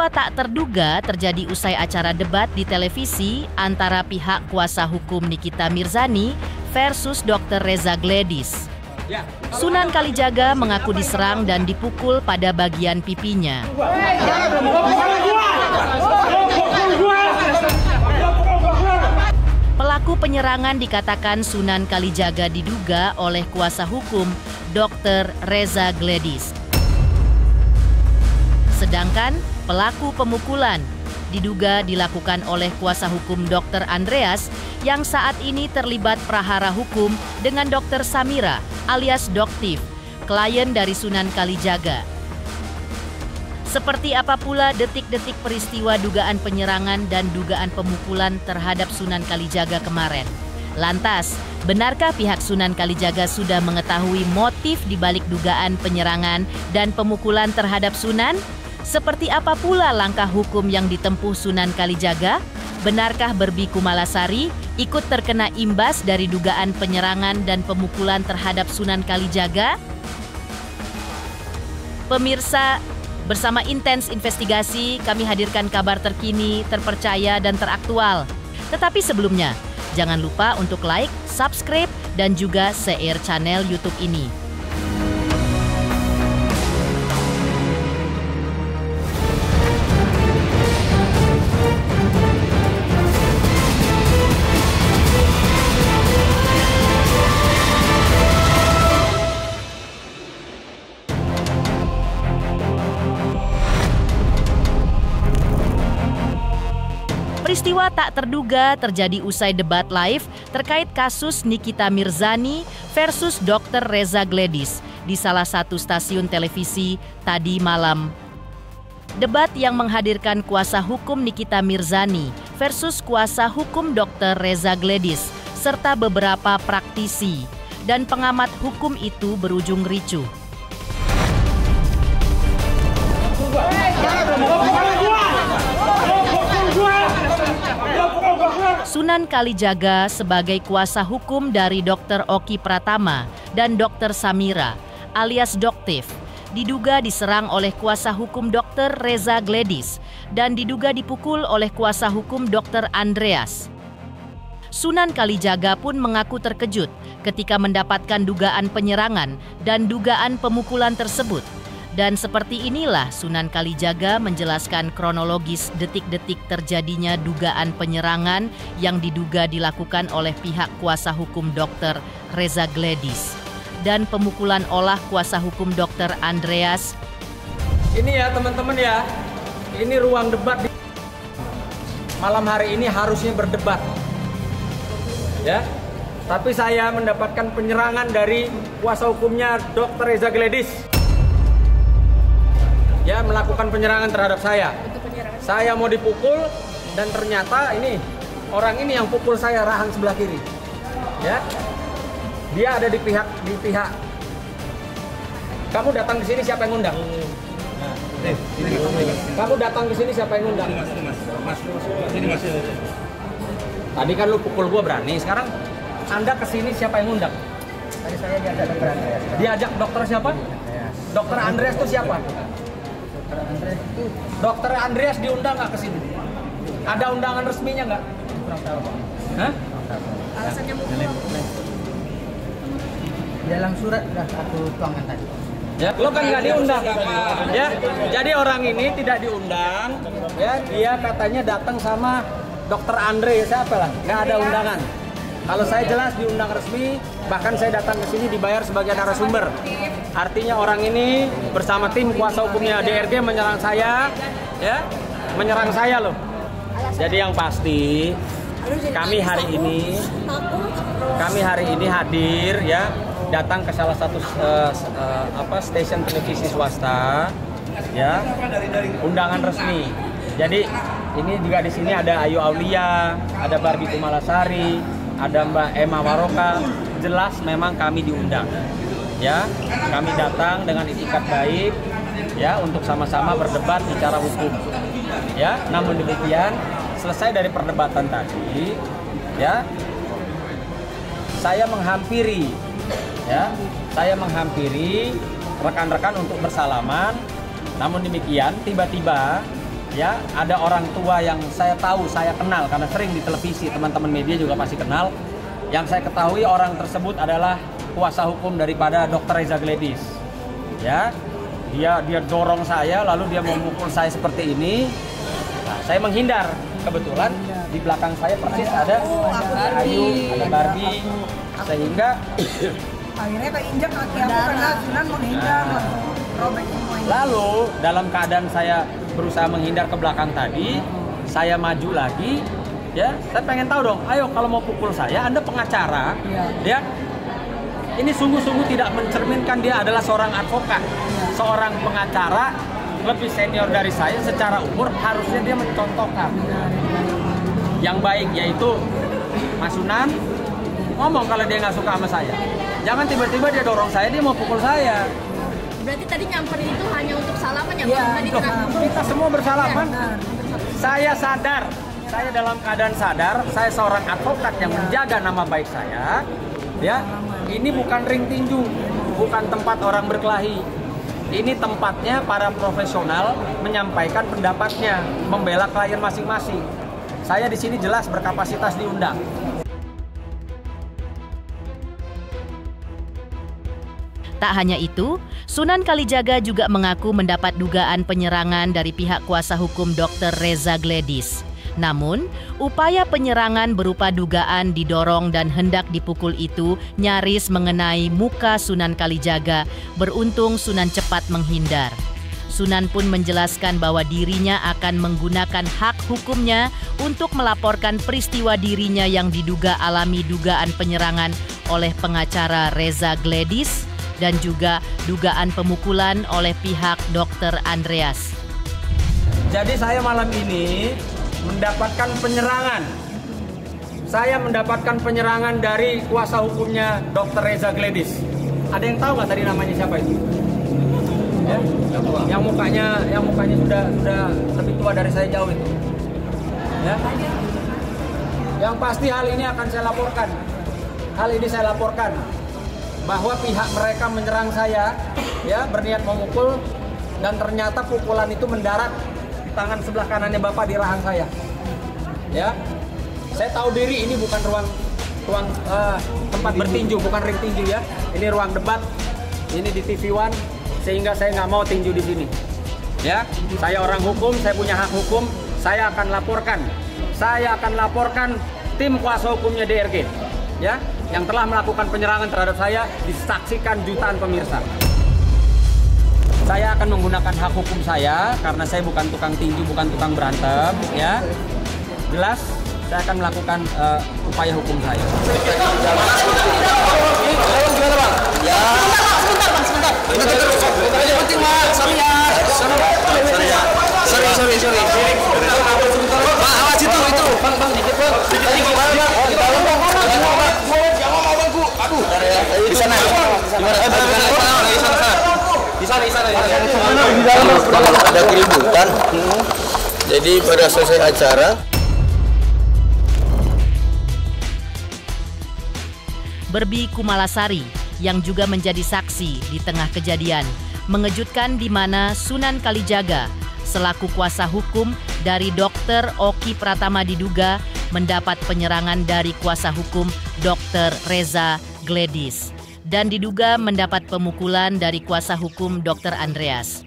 Peristiwa tak terduga terjadi usai acara debat di televisi antara pihak kuasa hukum Nikita Mirzani versus Dr. Reza Gledis. Sunan Kalijaga mengaku diserang dan dipukul pada bagian pipinya. Pelaku penyerangan dikatakan Sunan Kalijaga diduga oleh kuasa hukum Dr. Reza Gledis. Sedangkan pelaku pemukulan diduga dilakukan oleh kuasa hukum Dr. Andreas yang saat ini terlibat prahara hukum dengan Dr. Samira alias Doktif, klien dari Sunan Kalijaga. Seperti apa pula detik-detik peristiwa dugaan penyerangan dan dugaan pemukulan terhadap Sunan Kalijaga kemarin? Lantas, benarkah pihak Sunan Kalijaga sudah mengetahui motif di balik dugaan penyerangan dan pemukulan terhadap Sunan? Seperti apa pula langkah hukum yang ditempuh Sunan Kalijaga? Benarkah Berbi Kumalasari ikut terkena imbas dari dugaan penyerangan dan pemukulan terhadap Sunan Kalijaga? Pemirsa, bersama Intens Investigasi kami hadirkan kabar terkini, terpercaya, dan teraktual. Tetapi sebelumnya, jangan lupa untuk like, subscribe, dan juga share channel YouTube ini. Peristiwa tak terduga terjadi usai debat live terkait kasus Nikita Mirzani versus Dr. Reza Gledis di salah satu stasiun televisi tadi malam. Debat yang menghadirkan kuasa hukum Nikita Mirzani versus kuasa hukum Dr. Reza Gledis serta beberapa praktisi dan pengamat hukum itu berujung ricuh. Sunan Kalijaga sebagai kuasa hukum dari Dr. Oki Pratama dan Dr. Samira alias Doktif diduga diserang oleh kuasa hukum Dr. Reza Gledis dan diduga dipukul oleh kuasa hukum Dr. Andreas. Sunan Kalijaga pun mengaku terkejut ketika mendapatkan dugaan penyerangan dan dugaan pemukulan tersebut. Dan seperti inilah Sunan Kalijaga menjelaskan kronologis detik-detik terjadinya dugaan penyerangan yang diduga dilakukan oleh pihak kuasa hukum Dr. Reza Gledis dan pemukulan olah kuasa hukum Dr. Andreas. Ini ya teman-teman ya, ini ruang debat. Malam hari ini harusnya berdebat, ya. Tapi saya mendapatkan penyerangan dari kuasa hukumnya Dr. Reza Gledis. Ya, melakukan penyerangan terhadap saya. Saya mau dipukul dan ternyata ini orang ini yang pukul saya rahang sebelah kiri. Ya. Dia ada di pihak Kamu datang ke sini siapa yang ngundang? Kamu datang ke sini siapa yang ngundang? Mas. Tadi kan lu pukul gua berani, sekarang Anda ke sini siapa yang ngundang? Tadi saya diajak dokter Andreas. Diajak dokter siapa? Dokter Andreas itu siapa? Dokter Andreas diundang nggak ke sini? Ada undangan resminya nggak? Hah? Alasannya mau dalam surat sudah aku tuangkan tadi. Ya, lo kan nggak diundang, ya. Jadi orang ini tidak diundang, ya. Dia katanya datang sama Dokter Andre, siapa lah? Nggak ada undangan. Kalau saya jelas diundang resmi, bahkan saya datang ke sini dibayar sebagai narasumber. Artinya orang ini bersama tim kuasa hukumnya DRG menyerang saya, ya, menyerang saya loh. Jadi yang pasti kami hari ini hadir, ya, datang ke salah satu stasiun televisi swasta, ya, undangan resmi. Jadi ini juga di sini ada Ayu Aulia, ada Berbi Kumalasari, ada Mbak Emma Waroka. Jelas memang kami diundang. Ya, kami datang dengan itikat baik, ya, untuk sama-sama berdebat secara hukum. Ya, namun demikian, selesai dari perdebatan tadi, ya, saya menghampiri rekan-rekan untuk bersalaman. Namun demikian, tiba-tiba ya ada orang tua yang saya tahu, saya kenal karena sering di televisi, teman-teman media juga pasti kenal. Yang saya ketahui orang tersebut adalah kuasa hukum daripada Dr. Reza Gledis. Ya, dia dorong saya, lalu dia memukul saya seperti ini. Nah, saya menghindar. Kebetulan di belakang saya persis ada Ayu, ada Barbie, sehingga akhirnya keinjak kaki aku karena Sunan menghindar, robek semuanya. Lalu dalam keadaan saya berusaha menghindar ke belakang tadi, saya maju lagi, ya. Saya pengen tahu dong, ayo kalau mau pukul saya, Anda pengacara, ya. Ini sungguh-sungguh tidak mencerminkan dia adalah seorang advokat, seorang pengacara lebih senior dari saya secara umur, harusnya dia mencontohkan yang baik, yaitu Mas Sunan ngomong kalau dia nggak suka sama saya. Jangan tiba-tiba dia dorong saya, dia mau pukul saya. Berarti tadi nyamperin itu hanya untuk salaman ya? Kita semua bersalaman. Saya sadar, saya dalam keadaan sadar, saya seorang advokat yang menjaga nama baik saya. Ya, ini bukan ring tinju, bukan tempat orang berkelahi. Ini tempatnya para profesional menyampaikan pendapatnya, membela klien masing-masing. Saya di sini jelas berkapasitas diundang. Tak hanya itu, Sunan Kalijaga juga mengaku mendapat dugaan penyerangan dari pihak kuasa hukum Dr. Reza Gledis. Namun, upaya penyerangan berupa dugaan didorong dan hendak dipukul itu nyaris mengenai muka Sunan Kalijaga. Beruntung Sunan cepat menghindar. Sunan pun menjelaskan bahwa dirinya akan menggunakan hak hukumnya untuk melaporkan peristiwa dirinya yang diduga alami dugaan penyerangan oleh pengacara Reza Gledis dan juga dugaan pemukulan oleh pihak Dr. Andreas. Jadi saya malam ini mendapatkan penyerangan. Saya mendapatkan penyerangan dari kuasa hukumnya Dr. Reza Gledis. Ada yang tahu nggak tadi namanya siapa itu? Ya? Yang mukanya sudah lebih tua dari saya jauh itu. Ya? Yang pasti hal ini akan saya laporkan. Hal ini saya laporkan bahwa pihak mereka menyerang saya, ya, berniat memukul, dan ternyata pukulan itu mendarat di tangan sebelah kanannya Bapak di rahang saya. Ya, saya tahu diri ini bukan ruang tempat bertinju, bukan ring tinju ya. Ini ruang debat, ini di TV One, sehingga saya nggak mau tinju di sini. Ya, saya orang hukum, saya punya hak hukum, saya akan laporkan. Saya akan laporkan tim kuasa hukumnya DRG, ya, yang telah melakukan penyerangan terhadap saya, disaksikan jutaan pemirsa. Saya akan menggunakan hak hukum saya karena saya bukan tukang tinju, bukan tukang berantem, ya. Jelas, saya akan melakukan upaya hukum saya. Ada keributan. Jadi pada selesai acara, Berbi Kumalasari yang juga menjadi saksi di tengah kejadian mengejutkan di mana Sunan Kalijaga selaku kuasa hukum dari Dr. Oki Pratama diduga mendapat penyerangan dari kuasa hukum Dr. Reza Gledis dan diduga mendapat pemukulan dari kuasa hukum Dr. Andreas.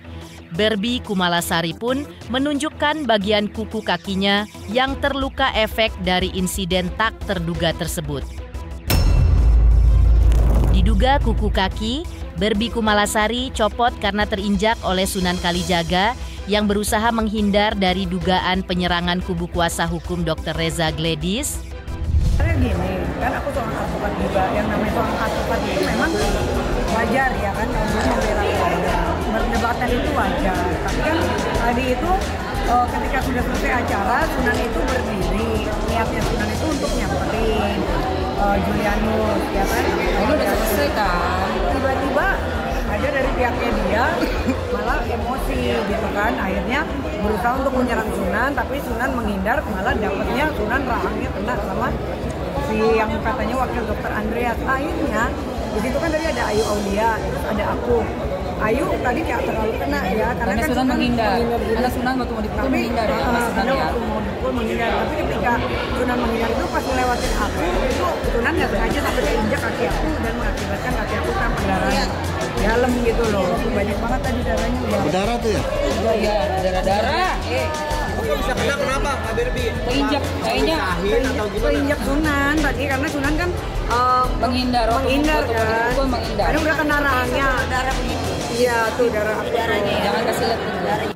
Berbi Kumalasari pun menunjukkan bagian kuku kakinya yang terluka efek dari insiden tak terduga tersebut. Diduga kuku kaki, Berbi Kumalasari copot karena terinjak oleh Sunan Kalijaga yang berusaha menghindar dari dugaan penyerangan kubu kuasa hukum Dr. Reza Gledis. Karena gini, kan aku seorang advokat juga, yang namanya seorang advokat itu memang wajar ya kan, untuk membela keluarga. Perdebatan itu wajar, tapi kan tadi itu ketika sudah selesai acara, Sunan itu berdiri, niatnya Sunan itu untuk nyamperin Julianus, ya kan? Ini udah selesai kan? Tiba-tiba ada dari pihaknya dia malah emosi gitu kan, akhirnya berusaha untuk menyerang Sunan, tapi Sunan menghindar, malah dapatnya Sunan rahangnya kena sama si yang katanya wakil Dr. Andreas. Akhirnya di situ kan tadi ada Ayu Aulia, terus ada aku. Ayu tadi kayak terlalu kena ya, karena kan Sunan menghindar. gitu. Karena Sunan waktu mau dipukul Tapi menghindar ya, Mas Sunan karena ya. waktu mau dipukul menghindar. Tapi ketika Sunan menghindar itu pas ngelewatin aku, itu Sunan nggak sengaja sampai keinjak kaki aku dan mengakibatkan kaki aku kan pendarahan dalam gitu loh. Banyak banget tadi darahnya. Berdarah tuh ya? Iya, darah-darah. Kok bisa kena kenapa, Kak Berbi? Keinjak kayaknya. Keinjak Sunan tadi karena Sunan kan Menghindar waktu kan. kan. Menghindar. Karena udah kena rahangnya. Darah begitu. Iya tuh darahnya. Jangan kasih lihat darah.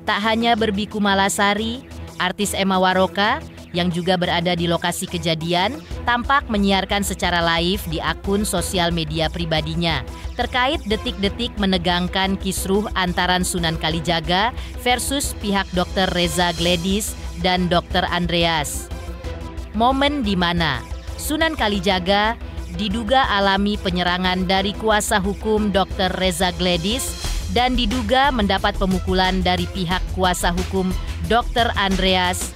Tak hanya Berbi Kumalasari, artis Emma Waroka yang juga berada di lokasi kejadian tampak menyiarkan secara live di akun sosial media pribadinya terkait detik-detik menegangkan kisruh antaran Sunan Kalijaga versus pihak Dr. Reza Gledis dan Dr. Andreas. Momen di mana Sunan Kalijaga diduga alami penyerangan dari kuasa hukum Dr. Reza Gledis dan diduga mendapat pemukulan dari pihak kuasa hukum Dr. Andreas.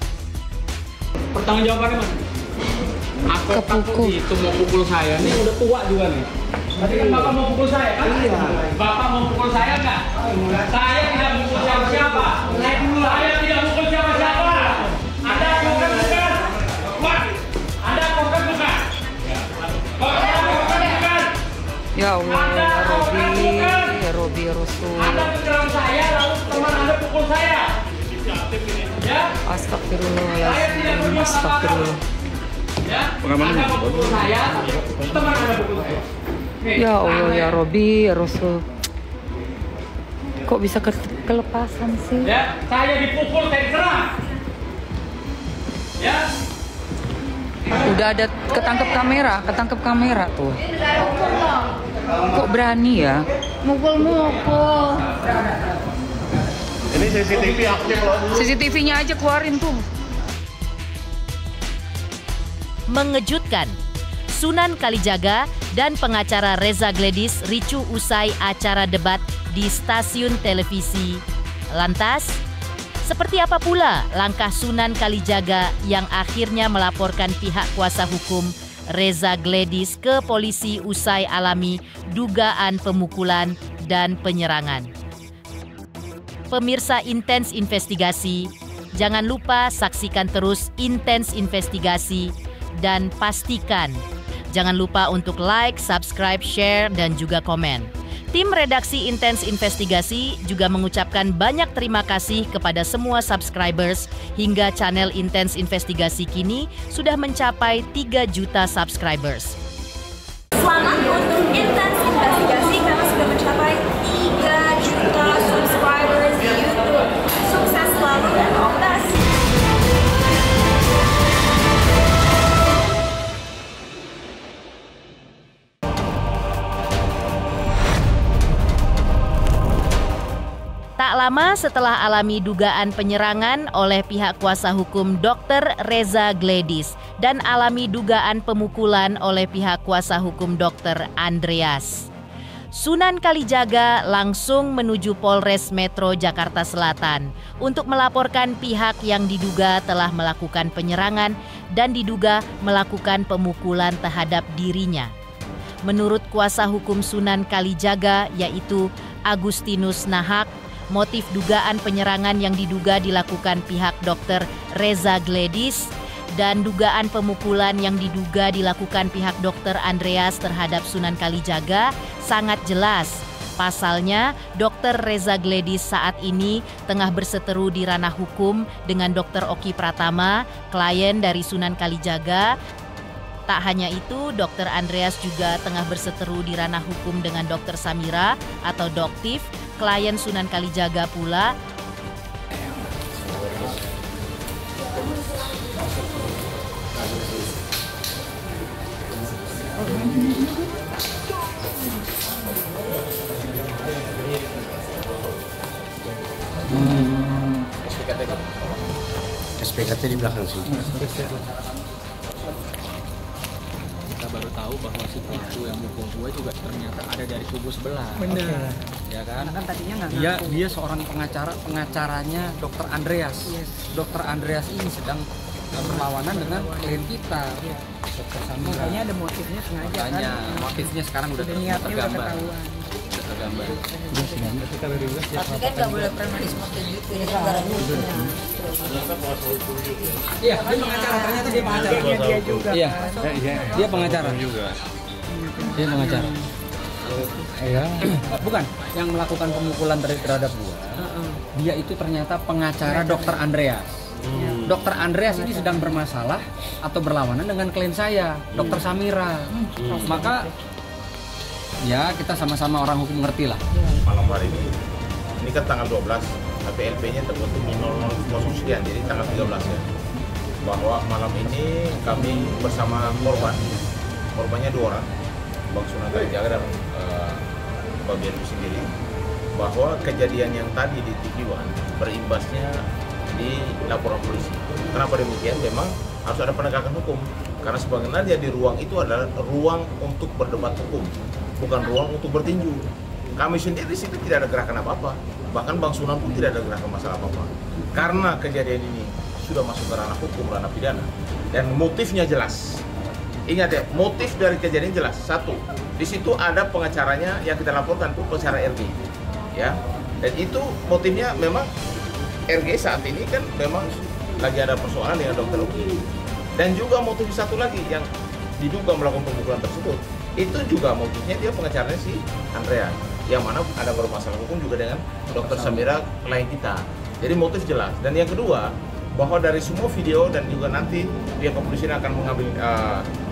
Pertanggungjawabannya mana? Aku takut itu mau pukul saya nih, udah tua juga nih. Tadi kan Bapak mau pukul saya kan? Iya. Bapak mau pukul saya nggak? Saya tidak mukul siapa-siapa. Saya tidak mukul siapa-siapa. Anda korban bukan? Wah, Anda korban bukan? Korban bukan? Ya Allah, ya Robi, ya Rasul. Anda menyerang saya lalu teman Anda pukul saya. Ya? Astagfirullahaladzim, astagfirullah. Ya? Anda mau pukul saya, teman Anda pukul saya. Ya Allah, ya Robi, ya Rasul. Kok bisa kelepasan sih? Ya, saya dipukul, saya diserang. Ya? Udah ada ketangkep kamera tuh. Kok berani ya? Mukul-mukul. Ini CCTV aktif loh. CCTV-nya aja keluarin tuh. Mengejutkan, Sunan Kalijaga dan pengacara Reza Gledis ricuh usai acara debat di stasiun televisi. Lantas, seperti apa pula langkah Sunan Kalijaga yang akhirnya melaporkan pihak kuasa hukum Reza Gledis ke polisi usai alami dugaan pemukulan dan penyerangan? Pemirsa Intens Investigasi, jangan lupa saksikan terus Intens Investigasi dan pastikan jangan lupa untuk like, subscribe, share, dan juga komen. Tim redaksi Intens Investigasi juga mengucapkan banyak terima kasih kepada semua subscribers hingga channel Intens Investigasi kini sudah mencapai 3 juta subscribers. Selamat untuk Intens Investigasi karena sudah mencapai 3 juta subscribers di YouTube. Sukses selalu dan all the best. Tak lama setelah alami dugaan penyerangan oleh pihak kuasa hukum Dr. Reza Gledis dan alami dugaan pemukulan oleh pihak kuasa hukum Dr. Andreas, Sunan Kalijaga langsung menuju Polres Metro Jakarta Selatan untuk melaporkan pihak yang diduga telah melakukan penyerangan dan diduga melakukan pemukulan terhadap dirinya. Menurut kuasa hukum Sunan Kalijaga yaitu Agustinus Nahak, motif dugaan penyerangan yang diduga dilakukan pihak Dr. Reza Gledis dan dugaan pemukulan yang diduga dilakukan pihak Dr. Andreas terhadap Sunan Kalijaga sangat jelas. Pasalnya, Dr. Reza Gledis saat ini tengah berseteru di ranah hukum dengan Dr. Oki Pratama, klien dari Sunan Kalijaga. Tak hanya itu, Dr. Andreas juga tengah berseteru di ranah hukum dengan Dr. Samira atau Doktif, klien Sunan Kalijaga pula. SPKT di belakang sini. Kita baru tahu bahwa si pelaku yang mukul gue juga ternyata ada dari kubu sebelah. Benar. Ya kan? Karena tadinya nggak Dia seorang pengacaranya Dr. Andreas. Yes. Dr. Andreas ini sedang berlawanan dengan klien kita. Makanya ada motifnya sengaja kan. Makanya motifnya sekarang udah Niatnya udah tergambar. ketahuan. Udah tergambar. Tapi kan nggak boleh premanisme kayak gitu, ini kan negara hukum. Iya, dia pengacara. Ternyata dia pengacara. Dia juga. Iya, kan. dia pengacara juga. Dia pengacara. Iya. Bukan, yang melakukan pemukulan terhadap gua. Dia itu ternyata pengacara Dr. Andreas. Dr. Andreas ini sedang bermasalah atau berlawanan dengan klien saya, Dr. Samira. Maka ya kita sama-sama orang hukum ngerti lah. Malam hari ini kan tanggal 12, tapi LP-nya terbentuk di 00 sekian, jadi tanggal 13 ya. Bahwa malam ini kami bersama korbannya 2 orang, Bang Sunan Kalijaga dan Pak BNP sendiri, bahwa kejadian yang tadi di TV One berimbasnya di laporan polisi. Kenapa demikian? Memang harus ada penegakan hukum, karena sebenarnya di ruang itu adalah ruang untuk berdebat hukum, bukan ruang untuk bertinju. Kami sendiri di situ tidak ada gerakan apa-apa, bahkan Bang Sunan pun tidak ada gerakan masalah apa-apa. Karena kejadian ini sudah masuk ke ranah hukum, ranah pidana, dan motifnya jelas. Ingat ya, motif dari kejadian jelas. 1, di situ ada pengacaranya yang kita laporkan itu pengacara RG, ya. Dan itu motifnya memang RG saat ini kan memang lagi ada persoalan dengan Dokter Oki. Dan juga motif satu lagi yang diduga melakukan pemukulan tersebut, itu juga motifnya dia pengacaranya si Andrea, yang mana ada bermasalah hukum juga dengan Dokter Samira klien kita. Jadi motif jelas. Dan yang kedua, bahwa dari semua video dan juga nanti pihak kepolisian akan mengambil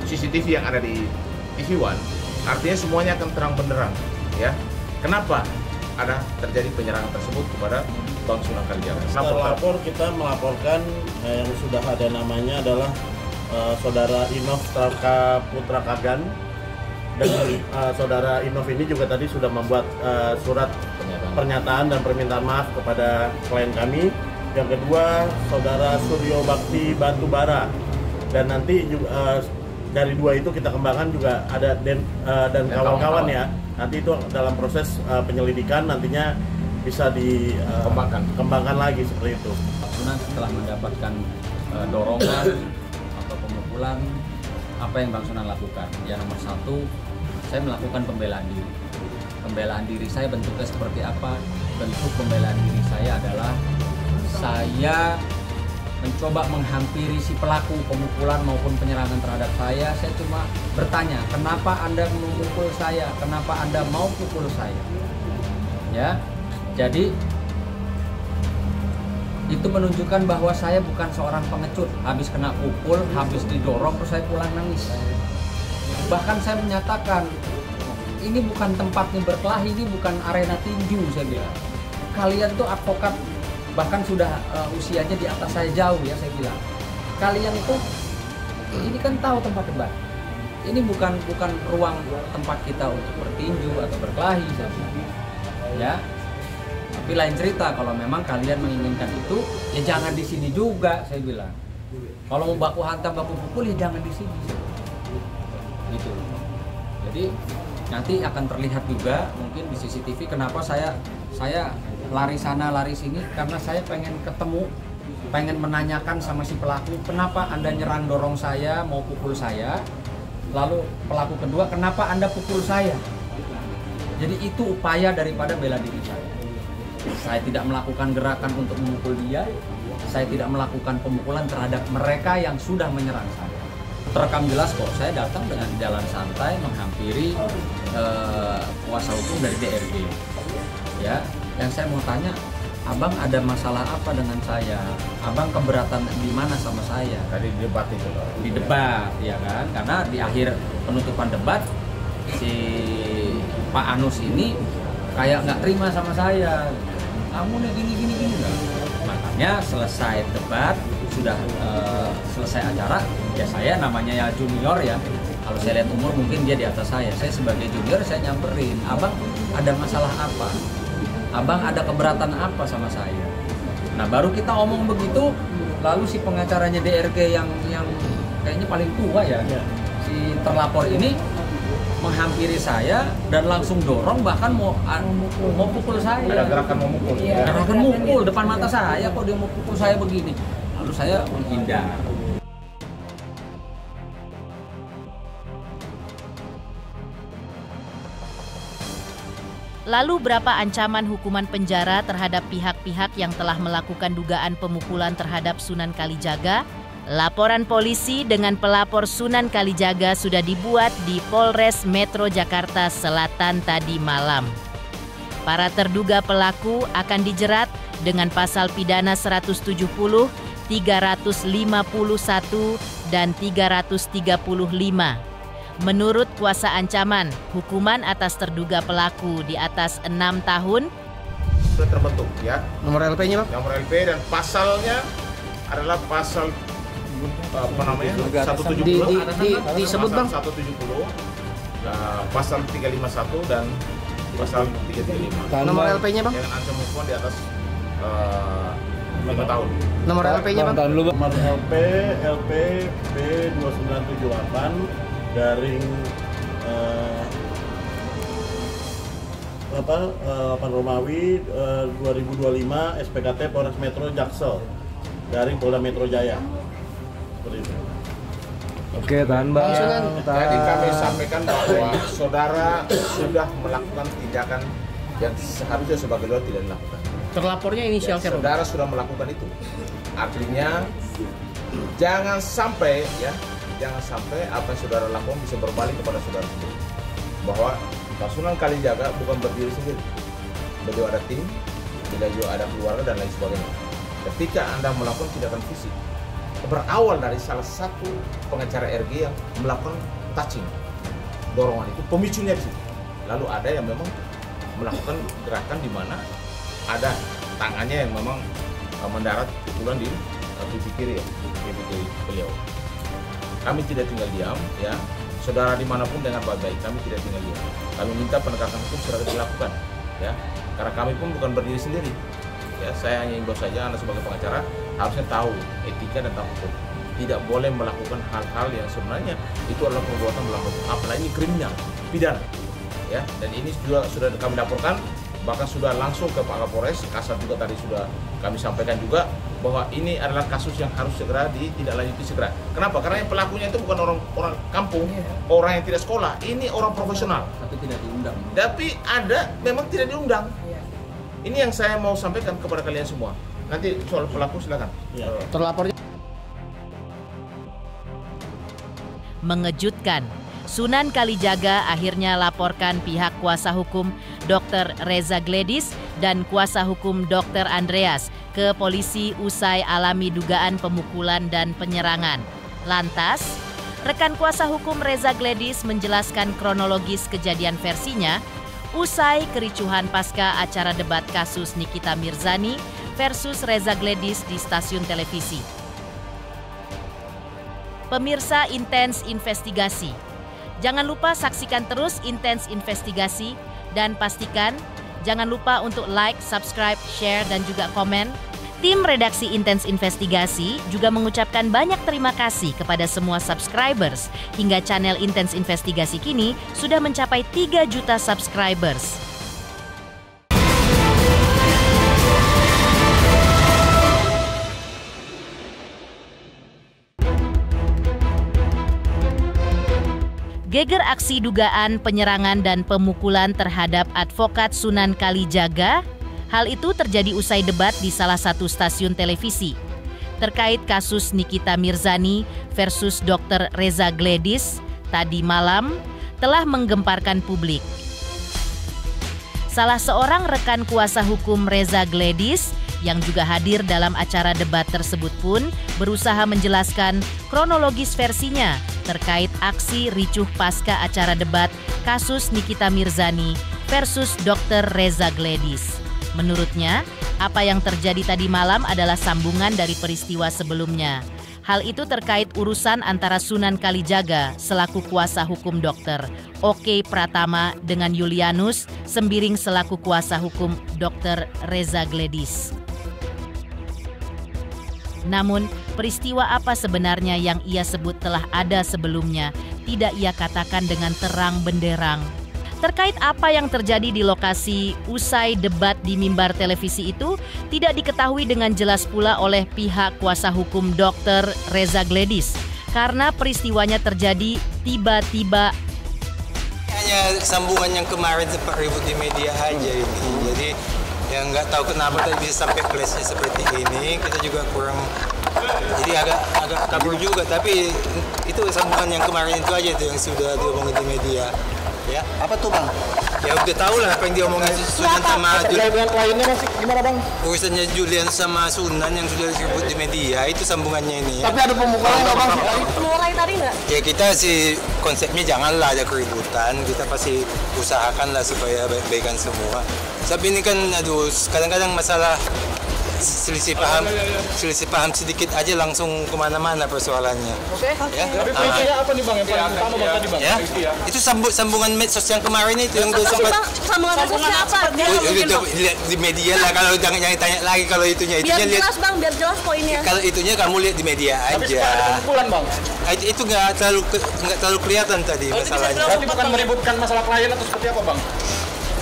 CCTV yang ada di TV One, artinya semuanya akan terang benderang, ya. Kenapa ada terjadi penyerangan tersebut kepada Bang Sunan Kalijaga? Lapor kita melaporkan yang sudah ada namanya adalah Saudara Inov Putra Kagan, dan Saudara Inov ini juga tadi sudah membuat surat pernyataan dan permintaan maaf kepada klien kami. Yang kedua, Saudara Suryo Bakti Batubara, dan nanti juga dari 2 itu kita kembangkan juga ada dan kawan-kawan ya. Nanti itu dalam proses penyelidikan nantinya bisa dikembangkan lagi seperti itu. Sunan setelah mendapatkan dorongan atau pemukulan, apa yang Bang Sunan lakukan? Ya, nomor 1, saya melakukan pembelaan diri. Pembelaan diri saya bentuknya seperti apa? Bentuk pembelaan diri saya adalah saya mencoba menghampiri si pelaku pemukulan maupun penyerangan terhadap saya. Saya cuma bertanya, kenapa Anda memukul saya? Kenapa Anda mau pukul saya? Ya, jadi itu menunjukkan bahwa saya bukan seorang pengecut. Habis kena pukul, habis didorong, terus saya pulang nangis. Bahkan saya menyatakan, ini bukan tempatnya berkelahi, ini bukan arena tinju, saya bilang. Kalian tuh advokat, bahkan sudah usianya di atas saya jauh ya, saya bilang. Kalian itu, ini kan tahu tempat debat. Ini bukan ruang tempat kita untuk bertinju atau berkelahi, saya bilang. Ya. Tapi lain cerita, kalau memang kalian menginginkan itu, ya jangan di sini juga, saya bilang. Kalau mau baku hantam, baku pukul, ya jangan di sini. Gitu. Jadi nanti akan terlihat juga mungkin di CCTV kenapa saya lari sana lari sini, karena saya pengen ketemu, pengen menanyakan sama si pelaku, kenapa Anda nyerang dorong saya, mau pukul saya. Lalu pelaku kedua, kenapa Anda pukul saya? Jadi itu upaya daripada bela diri saya. Saya tidak melakukan gerakan untuk memukul dia, saya tidak melakukan pemukulan terhadap mereka yang sudah menyerang saya. Terekam jelas kok, saya datang dengan jalan santai menghampiri kuasa hukum dari DRG. Ya, yang saya mau tanya, Abang ada masalah apa dengan saya? Abang keberatan di mana sama saya? Tadi di debat itu loh. Di debat, ya kan? Karena di akhir penutupan debat, si Pak Anus ini kayak nggak terima sama saya. Kamu nih gini. Makanya selesai debat, sudah selesai acara, ya saya namanya ya junior ya. Kalau saya lihat umur mungkin dia di atas saya. Saya sebagai junior saya nyamperin, Abang ada masalah apa? Abang ada keberatan apa sama saya? Nah baru kita omong begitu, lalu si pengacaranya DRG yang kayaknya paling tua ya, si terlapor ini menghampiri saya dan langsung dorong, bahkan mau pukul saya. Ada gerakan mau mukul. Iya. Gerakan mukul depan mata saya, kok dia mau pukul saya begini. Lalu saya menghindar. Lalu berapa ancaman hukuman penjara terhadap pihak-pihak yang telah melakukan dugaan pemukulan terhadap Sunan Kalijaga? Laporan polisi dengan pelapor Sunan Kalijaga sudah dibuat di Polres Metro Jakarta Selatan tadi malam. Para terduga pelaku akan dijerat dengan pasal pidana 170, 351, dan 335. Menurut kuasa ancaman, hukuman atas terduga pelaku di atas 6 tahun. Sudah terbentuk ya. Nomor LP-nya, Bang? Nomor LP dan pasalnya adalah pasal 170. Disebut, Bang? 170, pasal 351 dan pasal 335. Nomor LP-nya, Bang? Dengan ancaman hukuman di atas 5 tahun. Nomor LP-nya, Bang? Nomor LP B2978 garing 8 Romawi 2025 SPKT Polres Metro Jaksel garing Polda Metro Jaya. Seperti itu. Oke, tahan Bang. Jadi kami sampaikan bahwa saudara sudah melakukan tindakan yang seharusnya sebagai lawyer tidak dilakukan. Terlapornya inisial siapa? Saudara sudah melakukan itu. Artinya jangan sampai apa yang saudara lakukan bisa berbalik kepada saudara sendiri. Bahwa Sunan Kalijaga bukan berdiri sendiri. Beliau ada tim, beliau ada keluarga dan lain sebagainya. Ketika Anda melakukan tindakan fisik, berawal dari salah satu pengacara RG yang melakukan touching, dorongan itu pemicunya di situ. Lalu ada yang memang melakukan gerakan di mana ada tangannya yang memang mendarat pukulan di pipi kiri ya, pipi kiri beliau. Kami tidak tinggal diam ya, saudara dimanapun dengan baik-baik kami tidak tinggal diam. Kami minta penegakan hukum segera dilakukan ya, karena kami pun bukan berdiri sendiri. Ya, saya hanya imbau saja, Anda sebagai pengacara harusnya tahu etika dan tata hukum. Tidak boleh melakukan hal-hal yang sebenarnya itu adalah perbuatan melanggar hukum, apalagi ini kriminal, pidana. Ya, dan ini juga sudah kami laporkan, bahkan sudah langsung ke Pak Kapolres. Kasat juga tadi sudah kami sampaikan juga bahwa ini adalah kasus yang harus segera ditindaklanjuti segera. Kenapa? Karena yang pelakunya itu bukan orang kampung, orang yang tidak sekolah. Ini orang profesional. Tapi tidak diundang. Tapi ada memang tidak diundang. Ini yang saya mau sampaikan kepada kalian semua. Nanti soal pelaku silakan. Terlapornya Mengejutkan, Sunan Kalijaga akhirnya laporkan pihak kuasa hukum Dr. Reza Gledis dan kuasa hukum Dr. Andreas ke polisi usai alami dugaan pemukulan dan penyerangan. Lantas, rekan kuasa hukum Reza Gledis menjelaskan kronologis kejadian versinya usai kericuhan pasca acara debat kasus Nikita Mirzani versus Reza Gledis di stasiun televisi. Pemirsa Intens Investigasi, jangan lupa saksikan terus Intens Investigasi dan pastikan jangan lupa untuk like, subscribe, share, dan juga komen. Tim redaksi Intens Investigasi juga mengucapkan banyak terima kasih kepada semua subscribers hingga channel Intens Investigasi kini sudah mencapai 3 juta subscribers. Geger aksi dugaan penyerangan dan pemukulan terhadap advokat Sunan Kalijaga. Hal itu terjadi usai debat di salah satu stasiun televisi terkait kasus Nikita Mirzani versus Dr. Reza Gledis tadi malam telah menggemparkan publik. Salah seorang rekan kuasa hukum Reza Gledis yang juga hadir dalam acara debat tersebut pun berusaha menjelaskan kronologis versinya terkait aksi ricuh pasca acara debat kasus Nikita Mirzani versus Dr. Reza Gledis. Menurutnya, apa yang terjadi tadi malam adalah sambungan dari peristiwa sebelumnya. Hal itu terkait urusan antara Sunan Kalijaga selaku kuasa hukum Dr. Oki Pratama dengan Julianus Sembiring selaku kuasa hukum Dr. Reza Gledis. Namun, peristiwa apa sebenarnya yang ia sebut telah ada sebelumnya tidak ia katakan dengan terang benderang. Terkait apa yang terjadi di lokasi usai debat di mimbar televisi itu tidak diketahui dengan jelas pula oleh pihak kuasa hukum Dr. Reza Gledis karena peristiwanya terjadi tiba-tiba. Hanya hanya sambungan yang kemarin sempat ribut di media aja ini. Jadi yang nggak tahu kenapa tadi bisa sampai clash-nya seperti ini. Kita juga kurang, jadi agak kabur juga. Tapi itu sambungan yang kemarin itu aja itu yang sudah diomongin di media. Ya. Apa tuh bang? Ya udah tahu lah apa yang diomongin Sunan sama Julian. Kliennya masih gimana bang? Urusannya Julian sama Sunan yang sudah disebut di media itu sambungannya ini. Tapi ada pemukulan nggak bang? Mulai tadi nggak? Ya kita sih konsepnya janganlah ada keributan. Kita pasti usahakanlah supaya baik-baikan semua. Tapi ini kan aduh kadang-kadang masalah selisih paham sedikit aja langsung kemana-mana persoalannya. Oke. Ya. Tapi poinnya apa nih bang? Yang paling utama bang tadi bang? Ya. Itu sambungan medsos yang kemarin itu yang gue sempat. Sambungan medsos apa? Di media lah, kalau jangan tanya lagi kalau itunya. Biar jelas bang, biar jelas poinnya. Kalau itunya kamu lihat di media aja. Tapi ada kumpulan bang. Itu nggak terlalu kelihatan tadi masalahnya. Berarti bukan meributkan masalah klien atau seperti apa bang?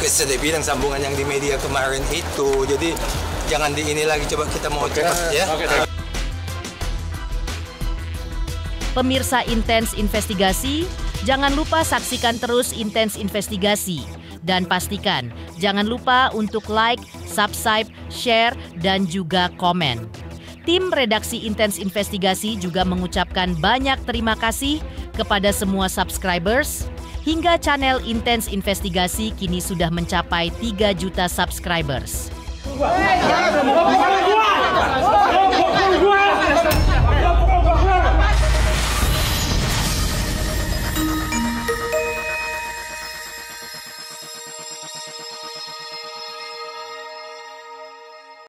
Saya bilang sambungan yang di media kemarin itu, jadi jangan di ini lagi, coba kita mau cepat ya. Pemirsa Intens Investigasi, jangan lupa saksikan terus Intens Investigasi. Dan pastikan, jangan lupa untuk like, subscribe, share, dan juga komen. Tim redaksi Intens Investigasi juga mengucapkan banyak terima kasih kepada semua subscribers. Hingga channel Intens Investigasi kini sudah mencapai 3 juta subscribers.